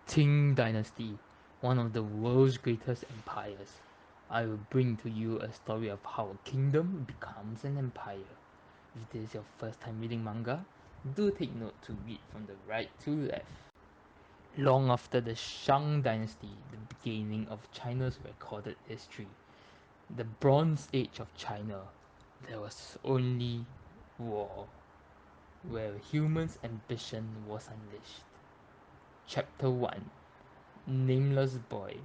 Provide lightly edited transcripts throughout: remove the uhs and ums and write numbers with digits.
Qing Dynasty, one of the world's greatest empires. I will bring to you a story of how a kingdom becomes an empire. If this is your first time reading manga, do take note to read from the right to left. Long after the Shang Dynasty, the beginning of China's recorded history, the Bronze Age of China, there was only war, where humans' ambition was unleashed. Chapter 1: Nameless Boy.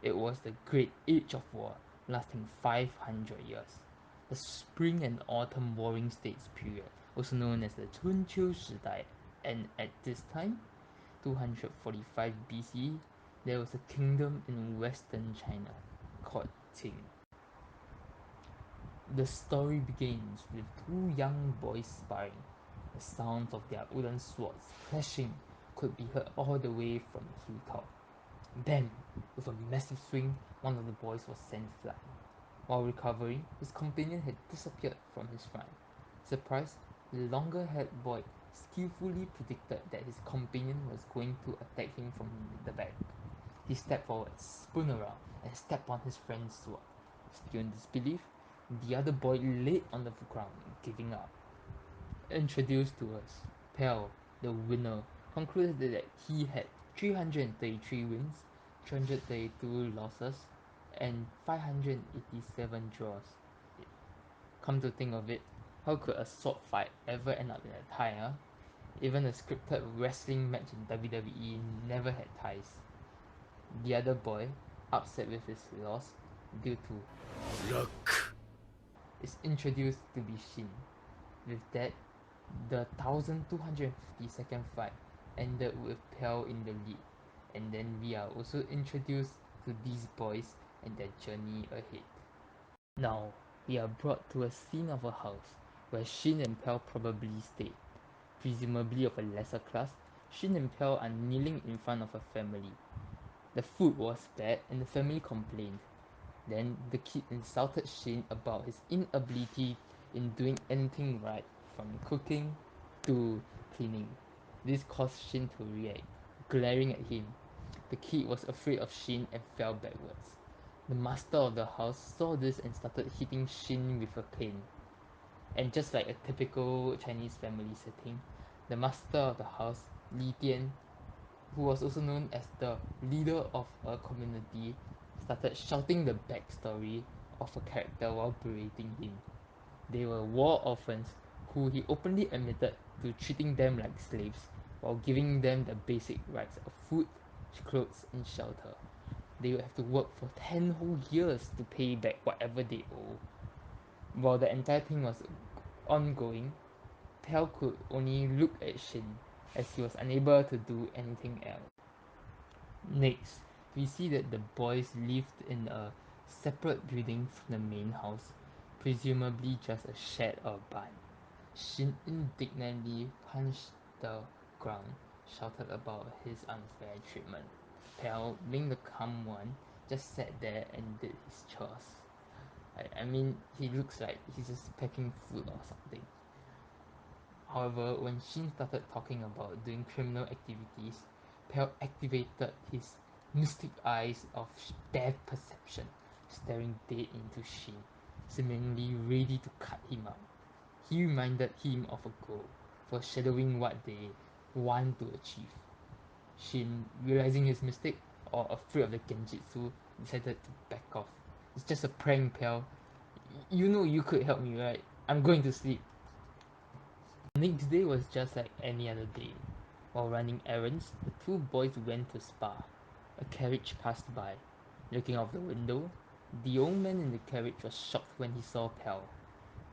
It was the Great Age of War, lasting 500 years. The Spring and Autumn Warring States period, also known as the 春秋 时代, and at this time, 245 BC, there was a kingdom in western China called Qing. The story begins with two young boys sparring. The sounds of their wooden swords clashing could be heard all the way from the hilltop. Then, with a massive swing, one of the boys was sent flying. While recovering, his companion had disappeared from his front. Surprised, the longer-haired boy skillfully predicted that his companion was going to attack him from the back. He stepped forward, spun around, and stepped on his friend's sword. Still in disbelief, the other boy laid on the ground, giving up. Introduced to us, Pell, the winner, concluded that he had 333 wins, 332 losses, and 587 draws. Come to think of it, how could a sword fight ever end up in a tie, huh? Even a scripted wrestling match in WWE never had ties. The other boy, upset with his loss due to luck, is introduced to be Shin. With that, the 1252nd fight ended with Pell in the lead, and then we are also introduced to these boys and their journey ahead. Now, we are brought to a scene of a house where Shin and Pell probably stayed. Presumably of a lesser class, Shin and Pell are kneeling in front of a family. The food was bad and the family complained. Then the kid insulted Shin about his inability in doing anything right, from cooking to cleaning. This caused Shin to react, glaring at him. The kid was afraid of Shin and fell backwards. The master of the house saw this and started hitting Shin with a cane. And just like a typical Chinese family setting, the master of the house, Li Dian, who was also known as the leader of a community, started shouting the backstory of a character while berating him. They were war orphans who he openly admitted to treating them like slaves while giving them the basic rights of food, clothes, and shelter. They would have to work for 10 whole years to pay back whatever they owe. While the entire thing was ongoing, Pell could only look at Shin, as he was unable to do anything else. Next, we see that the boys lived in a separate building from the main house, presumably just a shed or barn. Shin indignantly punched the ground, shouted about his unfair treatment. Pell, being the calm one, just sat there and did his chores. I mean, he looks like he's just packing food or something. However, when Shin started talking about doing criminal activities, Pell activated his mystic eyes of death perception, staring dead into Shin, seemingly ready to cut him up. He reminded him of a goal, foreshadowing what they want to achieve. Shin, realizing his mistake or afraid of the Genjutsu, decided to back off. It's just a prank, Pell. You know you could help me, right? I'm going to sleep. Next day was just like any other day. While running errands, the two boys went to spa. A carriage passed by. Looking out the window, the old man in the carriage was shocked when he saw Pell.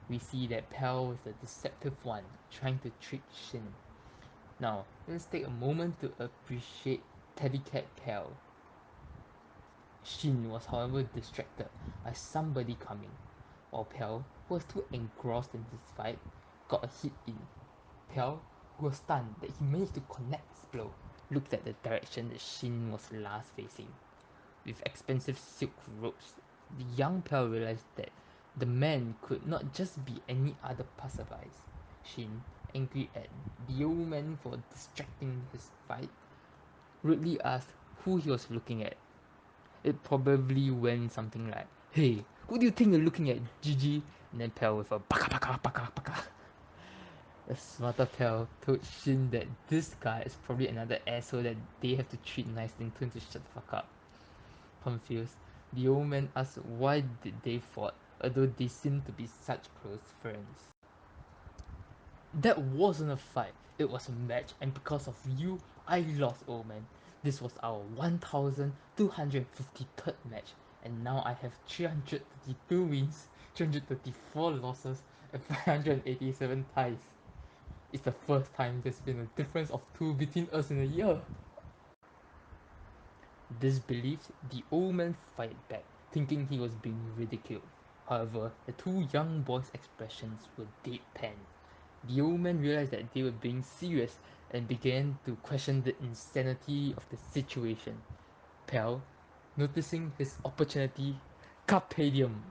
We see that Pell was the deceptive one, trying to trick Shin. Now, let's take a moment to appreciate Teddy Cat Pell. Shin was however distracted by somebody coming, while Pell, who was too engrossed in his fight, got a hit in. Pell, who was stunned that he managed to connect his blow, looked at the direction that Shin was last facing. With expensive silk ropes, the young Pell realized that the man could not just be any other passerby. Shin, angry at the old man for distracting his fight, rudely asked who he was looking at. It probably went something like, "Hey, who do you think you're looking at, Gigi?" And then Pell with a baka baka baka baka. The smarter Pell told Shin that this guy is probably another asshole that they have to treat nicely and tell him to shut the fuck up. Confused, the old man asked why did they fought, although they seemed to be such close friends. That wasn't a fight, it was a match, and because of you, I lost, old man. This was our 1253rd match, and now I have 332 wins, 334 losses, and 587 ties. It's the first time there's been a difference of 2 between us in a year. Disbelieved, the old man fired back, thinking he was being ridiculed. However, the two young boys' expressions were deadpan. The old man realized that they were being serious and began to question the insanity of the situation. Pell, noticing his opportunity, carpe diem.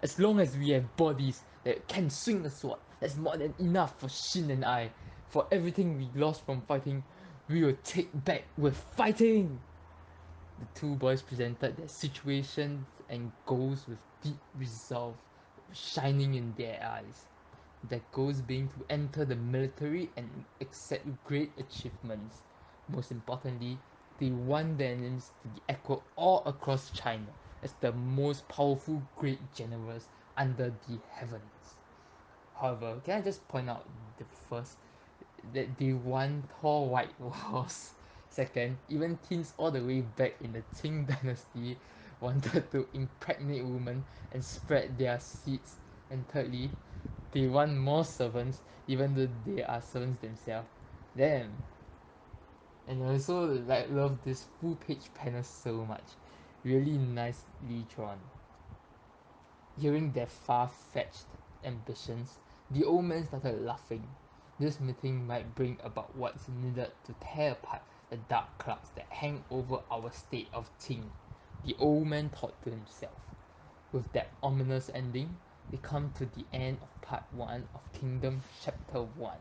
As long as we have bodies that can swing a sword, that's more than enough for Shin and I. For everything we lost from fighting, we will take back with fighting! The two boys presented their situations and goals with deep resolve shining in their eyes. Their goals being to enter the military and accept great achievements. Most importantly, they want their names to be echoed all across China as the most powerful great generals under the heavens. However, can I just point out the first that they want tall white walls. Second, even teens all the way back in the Qing dynasty wanted to impregnate women and spread their seeds. And thirdly, they want more servants even though they are servants themselves. Damn. And I also love this full page panel so much. Really nicely drawn. Hearing their far-fetched ambitions, the old man started laughing. This meeting might bring about what's needed to tear apart the dark clouds that hang over our state of Qing. The old man thought to himself. With that ominous ending, we come to the end of part 1 of Kingdom Chapter 1.